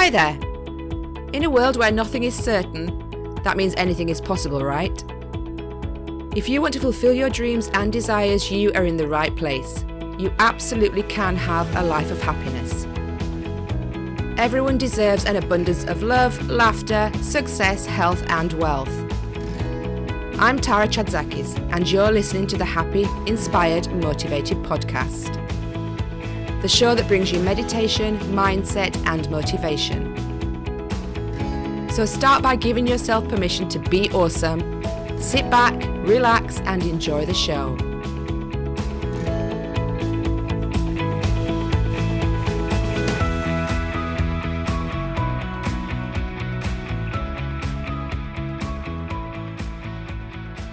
Hi there. In a world where nothing is certain, that means anything is possible, right? If you want to fulfill your dreams and desires, you are in the right place. You absolutely can have a life of happiness. Everyone deserves an abundance of love, laughter, success, health, and wealth. I'm Tara Chadzakis, and you're listening to the Happy, Inspired, Motivated podcast. The show that brings you meditation, mindset, and motivation. So start by giving yourself permission to be awesome. Sit back, relax, and enjoy the show.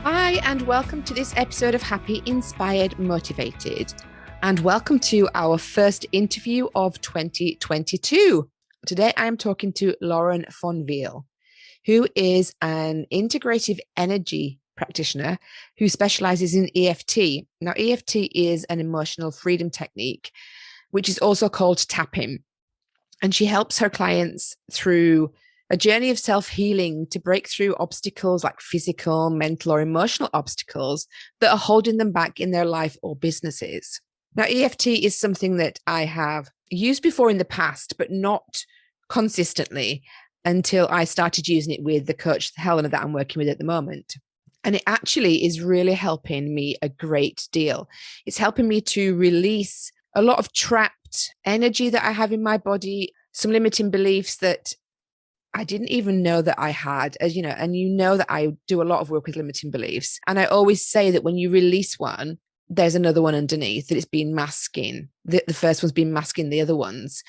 Hi, and welcome to this episode of Happy, Inspired, Motivated. And welcome to our first interview of 2022. Today I am talking to Lauren Fonvielle, who is an integrative energy practitioner who specializes in EFT. Now, EFT is an emotional freedom technique, which is also called tapping. And she helps her clients through a journey of self-healing to break through obstacles like physical, mental, or emotional obstacles that are holding them back in their life or businesses. Now, EFT is something that I have used before in the past, but not consistently until I started using it with the coach, Helena, that I'm working with at the moment. And it actually is really helping me a great deal. It's helping me to release a lot of trapped energy that I have in my body, some limiting beliefs that I didn't even know that I had, as you know, and you know that I do a lot of work with limiting beliefs. And I always say that when you release one, there's another one underneath that it's been masking. The first one's been masking the other ones.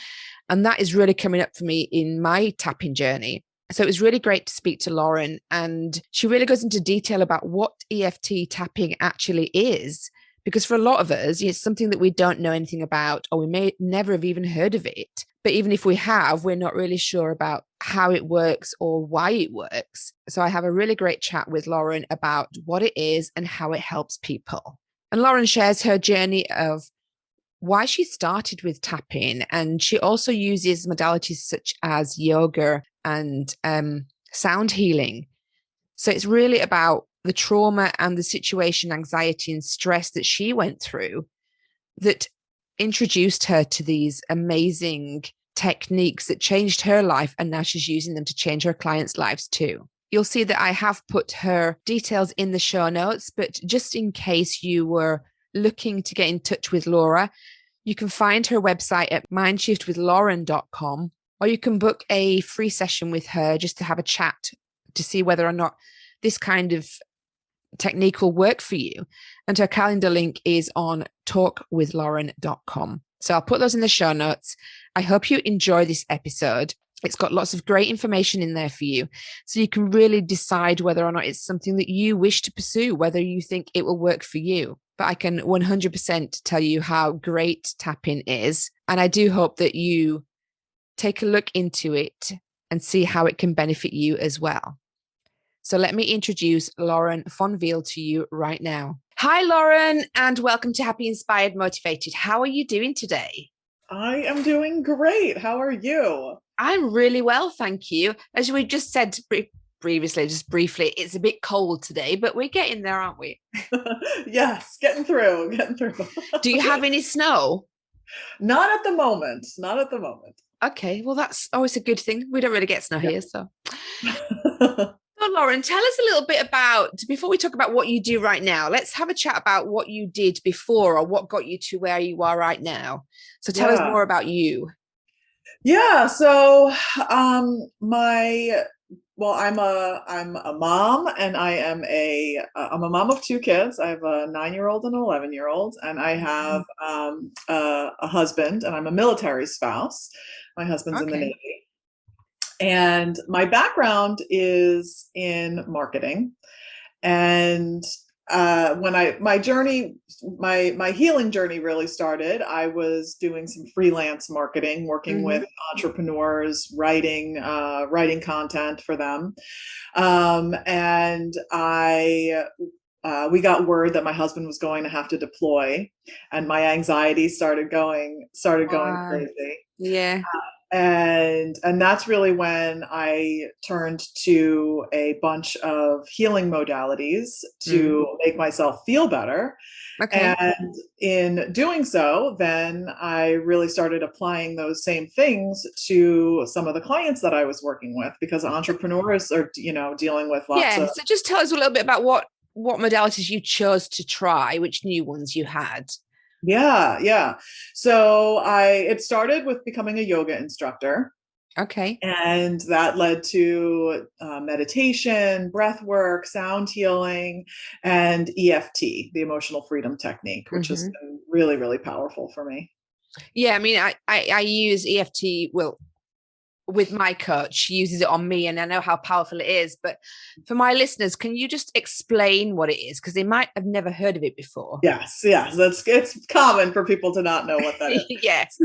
And that is really coming up for me in my tapping journey. So it was really great to speak to Lauren. And she really goes into detail about what EFT tapping actually is. Because for a lot of us, it's something that we don't know anything about, or we may never have even heard of it. But even if we have, we're not really sure about how it works or why it works. So I have a really great chat with Lauren about what it is and how it helps people. And Lauren shares her journey of why she started with tapping. And she also uses modalities such as yoga and sound healing. So it's really about the trauma and the situation, anxiety and stress that she went through that introduced her to these amazing techniques that changed her life. And now she's using them to change her clients' lives too. You'll see that I have put her details in the show notes, but just in case you were looking to get in touch with Laura, you can find her website at mindshiftwithlauren.com, or you can book a free session with her just to have a chat to see whether or not this kind of technique will work for you. And her calendar link is on talkwithlauren.com. So I'll put those in the show notes. I hope you enjoy this episode. It's got lots of great information in there for you. So you can really decide whether or not it's something that you wish to pursue, whether you think it will work for you. But I can 100% tell you how great tapping is. And I do hope that you take a look into it and see how it can benefit you as well. So let me introduce Lauren Fonvielle to you right now. Hi, Lauren, and welcome to Happy, Inspired, Motivated. How are you doing today? I am doing great. How are you? I'm really well, thank you. As we just said previously, just briefly, it's a bit cold today, but we're getting there, aren't we? Yes, getting through. Do you have any snow? Not at the moment. Okay, well, that's always a good thing. We don't really get snow here, so. So, Lauren, tell us a little bit about, before we talk about what you do right now, let's have a chat about what you did before or what got you to where you are right now. So tell us more about you. Yeah, so I'm a mom, and I'm a mom of two kids. I have a 9-year-old and an 11-year-old, and I have a husband, and I'm a military spouse. My husband's in the Navy. And my background is in marketing. And when my healing journey really started, I was doing some freelance marketing, working with entrepreneurs, writing content for them. And we got word that my husband was going to have to deploy, and my anxiety started going crazy. Yeah. And that's really when I turned to a bunch of healing modalities to make myself feel better. Okay. And in doing so, then I really started applying those same things to some of the clients that I was working with, because entrepreneurs are, dealing with lots Yeah. of. So just tell us a little bit about what modalities you chose to try, which new ones you had. Yeah. So it started with becoming a yoga instructor. Okay. And that led to meditation, breath work, sound healing, and EFT, the emotional freedom technique, which has been really, really powerful for me. Yeah, I mean, I use EFT, well, with my coach. She uses it on me, and I know how powerful it is. But for my listeners, can you just explain what it is? Because they might have never heard of it before. Yes, it's common for people to not know what that is. Yes.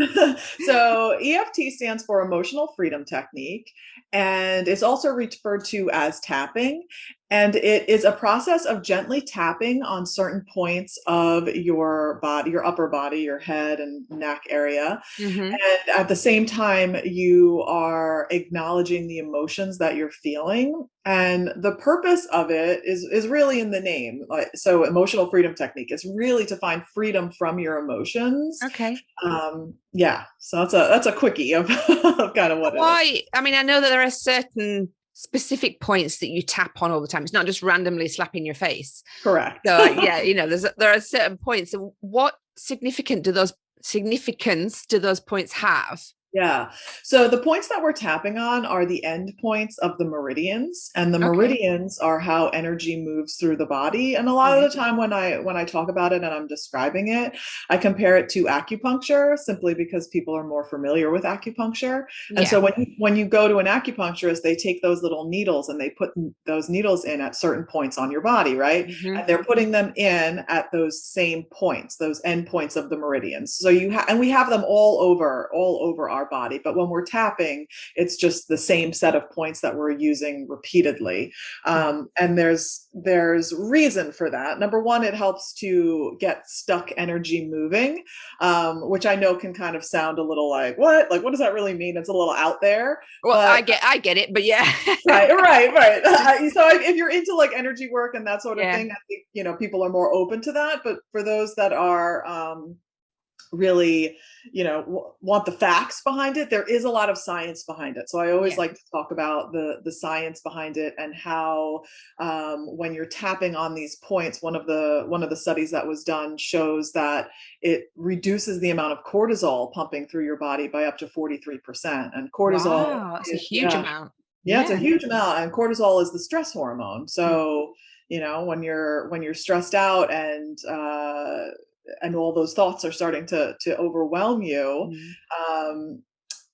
So EFT stands for Emotional Freedom Technique, and it's also referred to as tapping. And it is a process of gently tapping on certain points of your body, your upper body, your head and neck area. Mm-hmm. And at the same time, you are acknowledging the emotions that you're feeling. And the purpose of it is really in the name. So emotional freedom technique is really to find freedom from your emotions. Okay. Yeah. So that's a quickie of, of kind of what it is. Why? I mean, I know that there are certain specific points that you tap on all the time. It's not just randomly slapping your face. Correct. So yeah, there are certain points. So what significance do those points have? Yeah. So the points that we're tapping on are the end points of the meridians, and the Okay. meridians are how energy moves through the body. And a lot of the time when I talk about it and I'm describing it, I compare it to acupuncture, simply because people are more familiar with acupuncture. And Yeah. so when you go to an acupuncturist, they take those little needles and they put those needles in at certain points on your body, right? Mm-hmm. And they're putting them in at those same points, those end points of the meridians. So and we have them all over our body, but when we're tapping, it's just the same set of points that we're using repeatedly. And there's reason for that. Number one, it helps to get stuck energy moving, which I know can kind of sound a little like what does that really mean? It's a little out there. Well, But I get it, but yeah. right. So if you're into like energy work and that sort of Yeah. thing, I think people are more open to that. But for those that are really want the facts behind it, there is a lot of science behind it. So I always like to talk about the science behind it, and how when you're tapping on these points, one of the studies that was done shows that it reduces the amount of cortisol pumping through your body by up to 43%. And cortisol Wow, it's a is, huge amount. it's a huge amount. And cortisol is the stress hormone. So when you're stressed out and all those thoughts are starting to overwhelm you,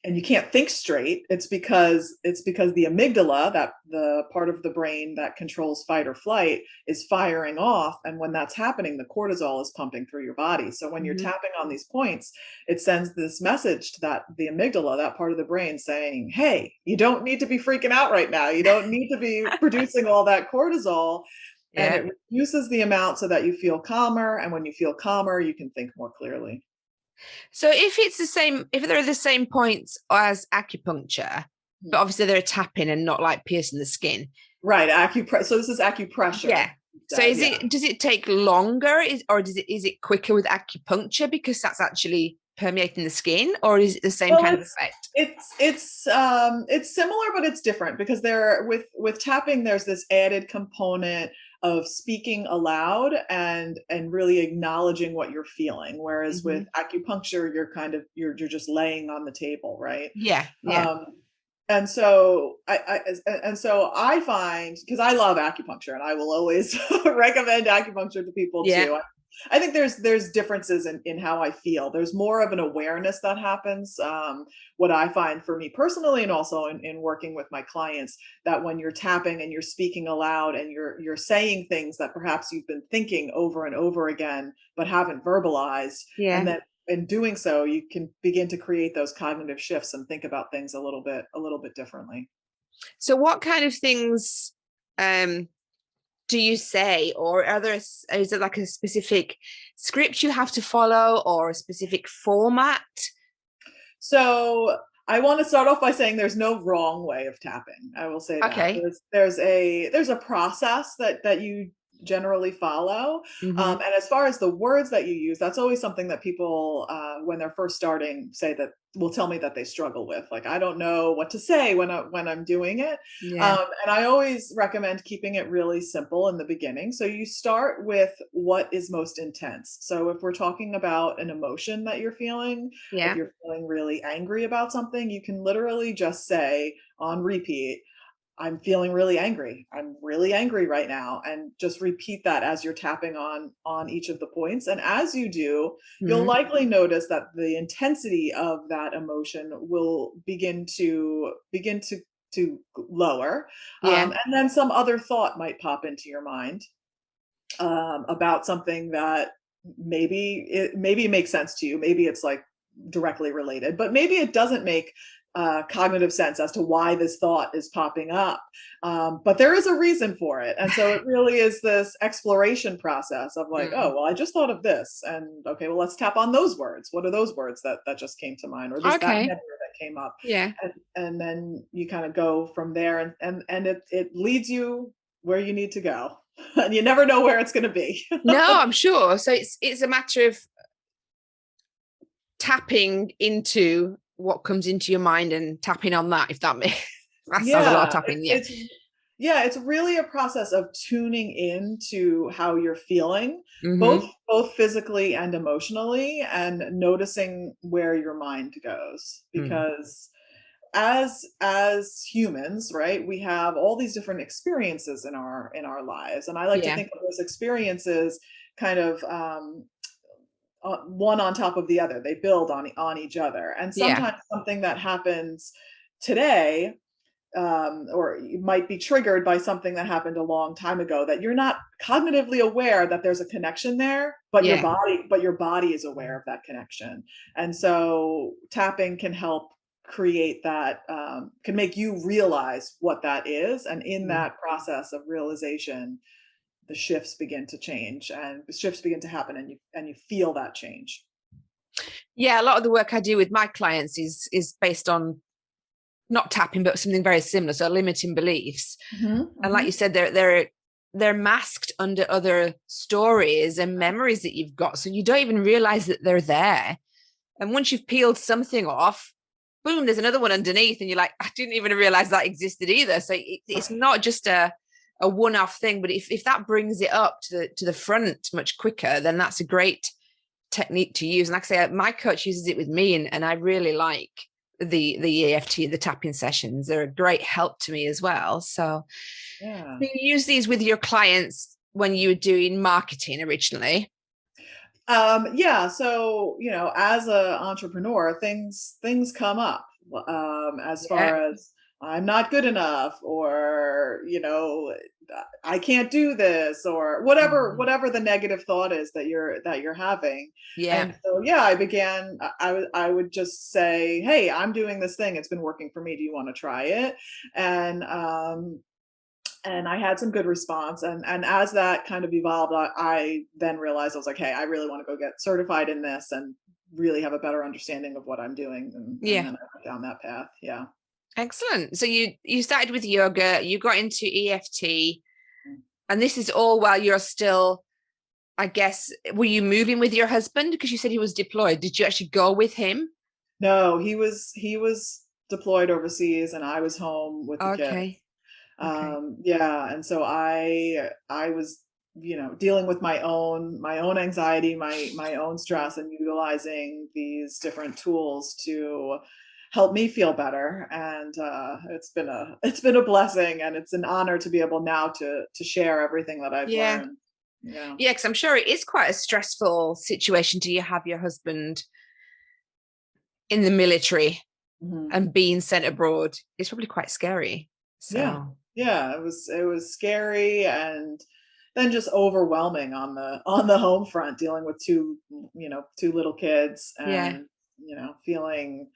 and you can't think straight, it's because the amygdala, that the part of the brain that controls fight or flight, is firing off. And when that's happening, the cortisol is pumping through your body. So when you're tapping on these points, it sends this message to the amygdala, that part of the brain, saying, hey, you don't need to be freaking out right now. You don't need to be producing all that cortisol. And it reduces the amount so that you feel calmer. And when you feel calmer, you can think more clearly. So if they're the same points as acupuncture, but obviously they're tapping and not like piercing the skin. Right. So this is acupressure. Yeah. So does it take longer, is it quicker with acupuncture because that's actually permeating the skin, or is it the same kind of effect? It's similar, but it's different, because with tapping, there's this added component of speaking aloud and really acknowledging what you're feeling. Whereas with acupuncture, you're just laying on the table, right? Yeah. And so I find, because I love acupuncture and I will always recommend acupuncture to people too. I think there's differences in how I feel. There's more of an awareness that happens. What I find for me personally, and also in working with my clients, that when you're tapping and you're speaking aloud and you're saying things that perhaps you've been thinking over and over again but haven't verbalized, and then in doing so, you can begin to create those cognitive shifts and think about things a little bit differently. So what kind of things do you say, or is it like a specific script you have to follow, or a specific format? So I want to start off by saying there's no wrong way of tapping. I will say that Okay. there's a process that you generally follow. Mm-hmm. And as far as the words that you use, that's always something that people, when they're first starting, say that will tell me that they struggle with. Like, I don't know what to say when I'm doing it. Yeah. And I always recommend keeping it really simple in the beginning. So you start with what is most intense. So if we're talking about an emotion that you're feeling, if Yeah. you're feeling really angry about something, you can literally just say on repeat, I'm feeling really angry. I'm really angry right now. And just repeat that as you're tapping on each of the points. And as you do, you'll Mm-hmm. likely notice that the intensity of that emotion will begin to lower. Yeah. And then some other thought might pop into your mind about something that maybe it makes sense to you. Maybe it's like directly related, but maybe it doesn't make cognitive sense as to why this thought is popping up. But there is a reason for it, and so it really is this exploration process of like, Mm. oh, well, I just thought of this, and okay, well, let's tap on those words. What are those words that just came to mind, or that Okay. memory that came up, Yeah. and then you kind of go from there, and it leads you where you need to go. And you never know where it's going to be. No, I'm sure. So it's a matter of tapping into what comes into your mind and tapping on that, if that makes that sounds a lot of Yeah, tapping. Yeah. it's really a process of tuning in to how you're feeling, Mm-hmm. both physically and emotionally, and noticing where your mind goes. Mm. Because as humans, right, we have all these different experiences in our lives, and I like to Yeah. think of those experiences kind of one on top of the other. They build on each other, and Yeah. sometimes something that happens today, or you might be triggered by something that happened a long time ago that you're not cognitively aware that there's a connection there, Yeah. but your body is aware of that connection. And so tapping can help create that, can make you realize what that is, and in Mm. that process of realization, the shifts begin to change and the shifts begin to happen, and you feel that change. Yeah. A lot of the work I do with my clients is based on not tapping, but something very similar. So limiting beliefs. Hmm. And like Hmm. you said, they're masked under other stories and memories that you've got. So you don't even realize that they're there. And once you've peeled something off, boom, there's another one underneath. And you're like, I didn't even realize that existed either. So it's not just a one-off thing, but if that brings it up to the front much quicker, then that's a great technique to use. And like I say, my coach uses it with me, and I really like the EFT, the tapping sessions. They're a great help to me as well. So Yeah. you use these with your clients when you were doing marketing originally? Yeah, so as a entrepreneur, things come up, as Yeah. far as I'm not good enough, or I can't do this, or Mhm. whatever the negative thought is that you're having. Yeah. And so yeah, I began. I would just say, hey, I'm doing this thing. It's been working for me. Do you want to try it? And I had some good response, and as that kind of evolved, I then realized, I was like, hey, I really want to go get certified in this and really have a better understanding of what I'm doing, and Yeah. then I went down that path. Yeah. Excellent. So you started with yoga, you got into EFT, and this is all while you're still, I guess, were you moving with your husband? Because you said he was deployed. Did you actually go with him? No, he was deployed overseas, and I was home with the kids. Okay. Okay. Yeah, and so I was, dealing with my own anxiety, my own stress, and utilizing these different tools to help me feel better. And it's been a blessing, and it's an honor to be able now to share everything that I've Yeah. learned. Yeah. Yeah, because I'm sure it is quite a stressful situation to you have your husband in the military Mhm. and being sent abroad. It's probably quite scary. Yeah. So Yeah, it was scary, and then just overwhelming on the home front, dealing with two little kids, yeah. and feeling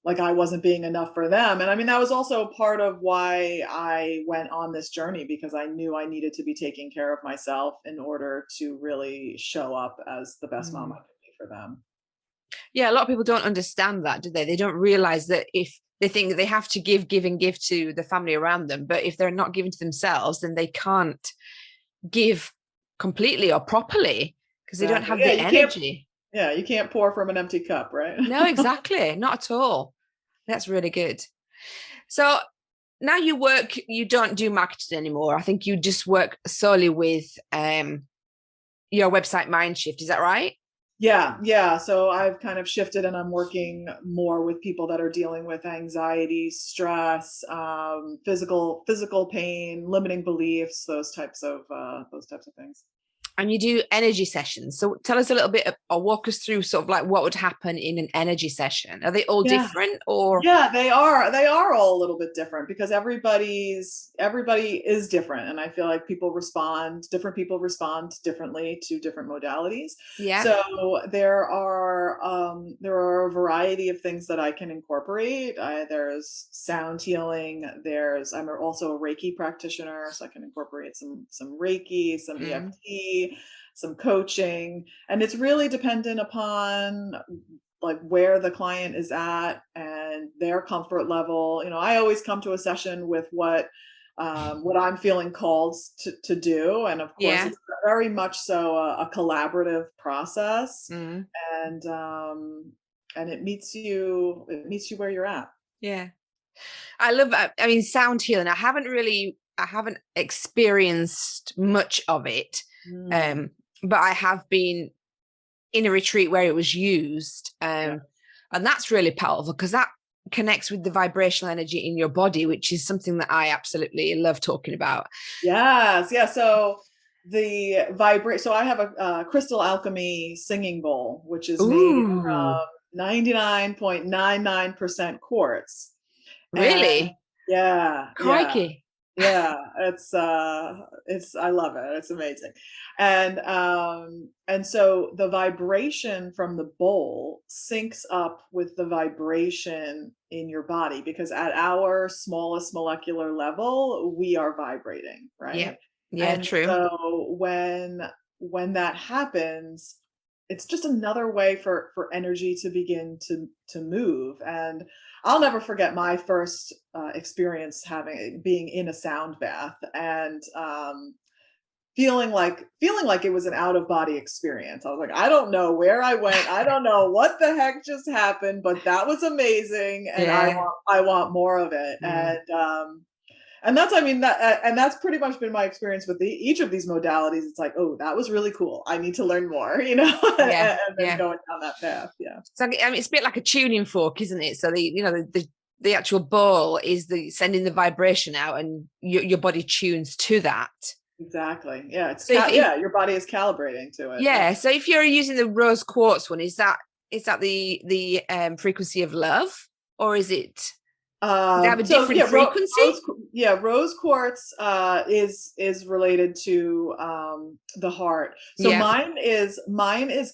like I wasn't being enough for them. And I mean, that was also part of why I went on this journey, because I knew I needed to be taking care of myself in order to really show up as the best mom I Mm. could be for them. Yeah, a lot of people don't understand that, do they? They don't realize that if they think that they have to give and give to the family around them, but if they're not giving to themselves, then they can't give completely or properly because they don't Exactly. have the energy. Yeah, you can't pour from an empty cup, right? No, exactly. Not at all. That's really good. So now you don't do marketing anymore. I think you just work solely with your website Mindshift. Is that right? Yeah, yeah. So I've kind of shifted and I'm working more with people that are dealing with anxiety, stress, physical pain, limiting beliefs, those types of things. And you do energy sessions. So tell us a little bit or walk us through sort of like what would happen in an energy session. Are they all Yeah. different or? Yeah, they are. They are all a little bit different because everybody is different, and I feel like different people respond differently to different modalities. Yeah. So there are a variety of things that I can incorporate. There's sound healing. I'm also a Reiki practitioner, so I can incorporate some Reiki, some Mm. EFT, some coaching, and it's really dependent upon like where the client is at and their comfort level. I always come to a session with what I'm feeling called to do, and of course Yeah. it's very much so a collaborative process, Mm. and it meets you where you're at. Yeah. I love I mean sound healing. I haven't experienced much of it. Mm, Um, but I have been in a retreat where it was used. yeah. And that's really powerful because that connects with the vibrational energy in your body, which is something that I absolutely love talking about. Yes, yeah. So the vibrate. So I have a crystal alchemy singing bowl, which is made Ooh, from 99.99% quartz. And really? yeah, yeah, Crikey. yeah. It's I love it. It's amazing. And so the vibration from the bowl syncs up with the vibration in your body because at our smallest molecular level, we are vibrating, Yeah. right? Yeah, And true. so when that happens, it's just another way for energy to begin to move. And I'll never forget my first experience being in a sound bath and feeling like it was an out of body experience. I was like, I don't know where I went. I don't know what the heck just happened, but that was amazing, and Yeah. I want more of it. Mm. And that's I mean that and that's pretty much been my experience with each of these modalities. It's like, oh, that was really cool. I need to learn more, Yeah. and then Yeah. going down that path. Yeah. So I mean, it's a bit like a tuning fork, isn't it? So the actual ball is the sending the vibration out, and your body tunes to that. Exactly. Yeah, So if your body is calibrating to it. yeah, That's so if you're using the rose quartz one, is that the frequency of love, or does it have a so different yeah, frequency? rose quartz is related to the heart. So Yeah, mine is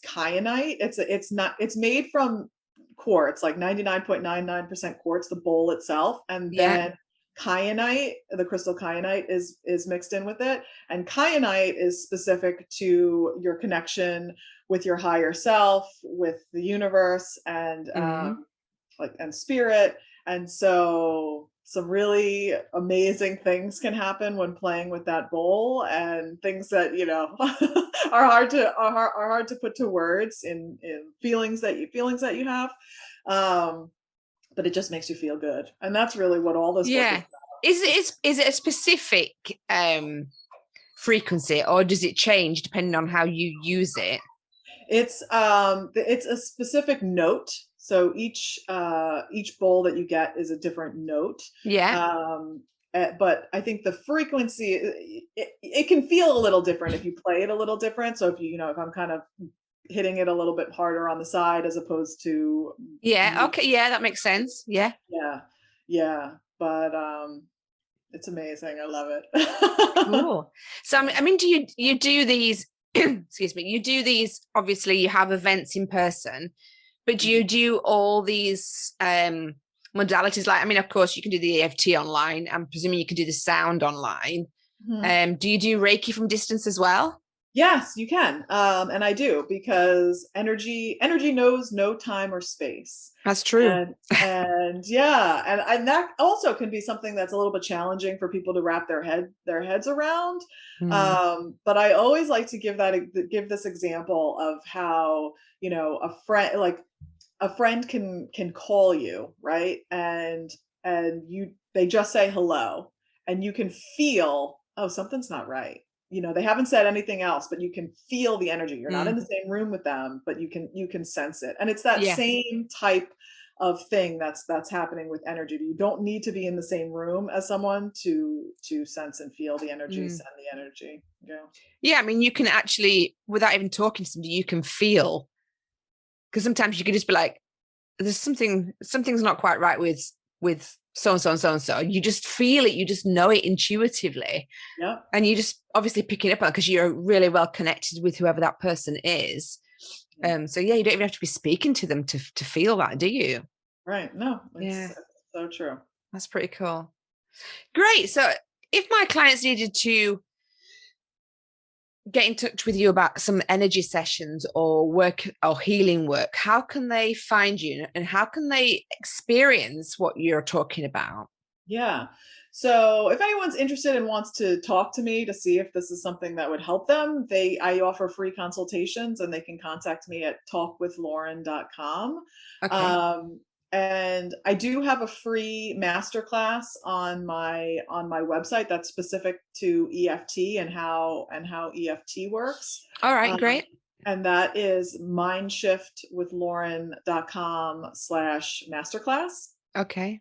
kyanite. It's made from quartz, like 99.99% quartz, the bowl itself, and yeah. then kyanite, the crystal kyanite is mixed in with it. And kyanite is specific to your connection with your higher self, with the universe, and Mm. and spirit. And so some really amazing things can happen when playing with that bowl, and things that are hard to put to words in feelings that you have. um but it just makes you feel good, and that's really what all this work is Yeah. about. Is it a specific frequency, or does it change depending on how you use it? It's a specific note. So each bowl that you get is a different note. Yeah. But I think the frequency, it can feel a little different if you play it a little different. So if I'm kind of hitting it a little bit harder on the side as opposed to Yeah. Okay. Yeah, that makes sense. Yeah. yeah, yeah. But it's amazing. I love it. Cool. So I mean, do you do these? Excuse me. You do these. Obviously, you have events in person, but do you do all these modalities? Like, I mean, of course, you can do the EFT online. I'm presuming you can do the sound online. Mhm. Do you do Reiki from distance as well? Yes, you can. And I do, because energy knows no time or space. That's true. And yeah, and that also can be something that's a little bit challenging for people to wrap their heads around. Mm, But I always like to give this example of how, a friend can call you, right? And they just say hello, and you can feel, oh, something's not right. They haven't said anything else, but you can feel the energy. You're not in mm, the same room with them, but you can sense it. And it's that yeah. same type of thing that's happening with energy. You don't need to be in the same room as someone to sense and feel the energy, Mm. send the energy. Yeah. Yeah, I mean, you can actually, without even talking to somebody, you can feel, because sometimes you can just be like, there's something's not quite right with so and so and so and so. You just feel it, you just know it intuitively. Yep. And you just obviously picking up on it because you're really well connected with whoever that person is. So yeah, you don't even have to be speaking to them to feel that, do you? Right. No, Yeah, it's so true. that's pretty cool. Great. So if my clients needed to get in touch with you about some energy sessions or work or healing work, how can they find you and how can they experience what you're talking about? Yeah. So if anyone's interested and wants to talk to me to see if this is something that would help them, I offer free consultations, and they can contact me at talkwithlauren.com. Okay. Um, and I do have a free masterclass on my website that's specific to EFT and how EFT works. All right, Um, great. and that is mindshiftwithlauren.com/masterclass. Okay.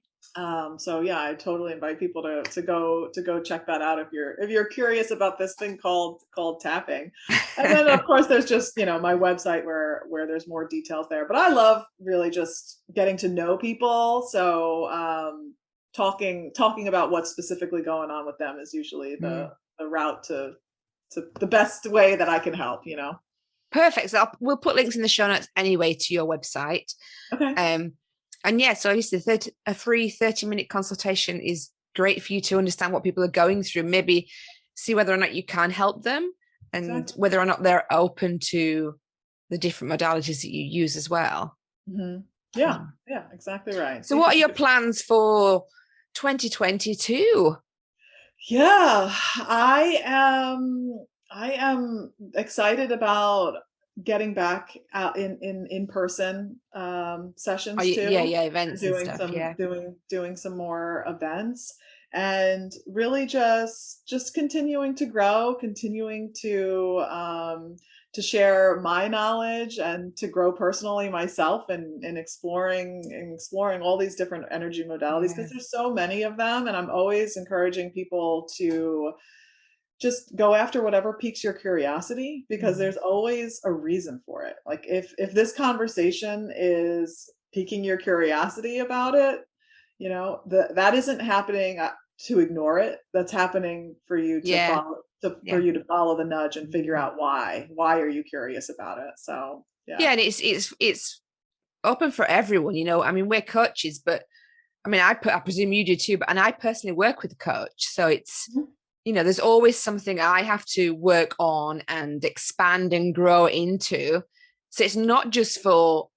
So yeah, I totally invite people to go check that out if you're curious about this thing called tapping. And then of course there's just my website where there's more details there. But I love really just getting to know people. So talking about what's specifically going on with them is usually the Mm. the route to the best way that I can help. Perfect. So we'll put links in the show notes anyway to your website. Okay. Um, and yeah, so obviously a free 30-minute consultation is great for you to understand what people are going through, maybe see whether or not you can help them and Exactly. whether or not they're open to the different modalities that you use as well. Hmm. Yeah. Mm. Yeah. Exactly right. So what are your plans for 2022? Yeah, I am excited about getting back out in person Oh, sessions yeah, too, yeah, and events and stuff. Yeah. doing some more events, and really just continuing to grow, continuing to share my knowledge and to grow personally myself, and exploring all these different energy modalities, Yeah. because there's so many of them, and I'm always encouraging people to just go after whatever piques your curiosity, because Mm. there's always a reason for it. Like if this conversation is piquing your curiosity about it, that isn't happening to ignore it. That's happening for you to Yeah. Yeah. follow the nudge and figure Mm. out why are you curious about it. So yeah. Yeah, and it's open for everyone, you know. I mean, we're coaches, but I mean, I presume you do too, but and I personally work with a coach. So it's, Mhm. there's always something I have to work on and expand and grow into. So it's not just for,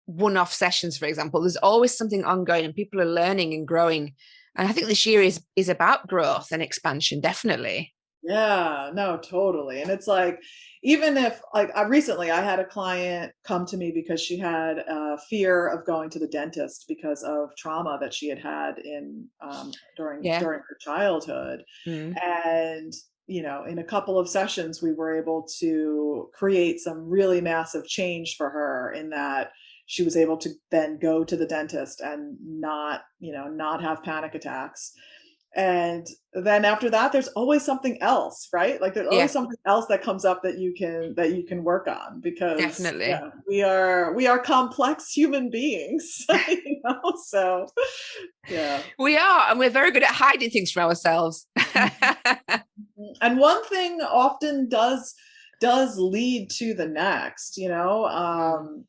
one-off sessions, for example. There's always something ongoing and people are learning and growing. And I think this year is about growth and expansion, definitely. Yeah, no, totally. And it's like, even if, like, recently I had a client come to me because she had a fear of going to the dentist because of trauma that she had had Yeah. during her childhood. Mm. And, in a couple of sessions, we were able to create some really massive change for her, in that she was able to then go to the dentist and not have panic attacks. And then after that, there's always something else, right? Like there's always Yeah, something else that comes up that you can work on, because definitely. yeah, we are complex human beings. So yeah. We are, and we're very good at hiding things from ourselves. And one thing often does lead to the next, Mm.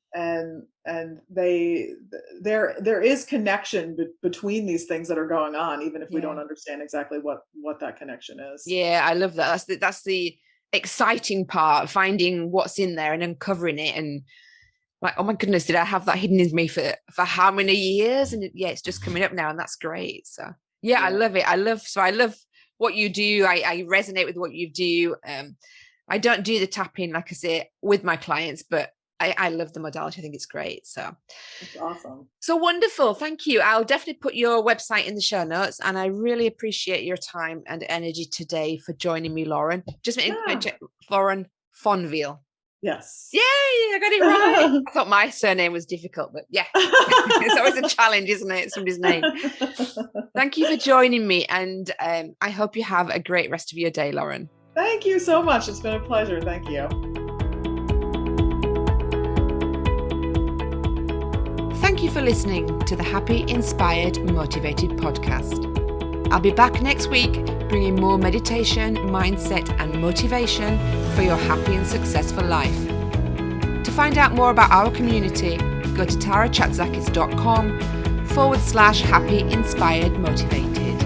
and there is connection between these things that are going on, even if we Yeah. don't understand exactly what that connection is. Yeah, I love that. That's the exciting part, finding what's in there and uncovering it, and like, oh my goodness, did I have that hidden in me for how many years? And it's just coming up now, and that's great. So yeah, I love it. I love what you do. I resonate with what you do. I don't do the tapping, like I say, with my clients, but I love the modality. I think it's great. So that's awesome. So wonderful. Thank you. I'll definitely put your website in the show notes, and I really appreciate your time and energy today for joining me, Lauren. Just Lauren Fonvielle. Yes. Yay, I got it right. I thought my surname was difficult, but yeah. It's always a challenge, isn't it? Somebody's name. Thank you for joining me, and I hope you have a great rest of your day, Lauren. Thank you so much. It's been a pleasure. Thank you. Thank you for listening to the Happy, Inspired, Motivated podcast. I'll be back next week bringing more meditation, mindset, and motivation for your happy and successful life. To find out more about our community, go to tarachatzakis.com/happy, inspired, motivated.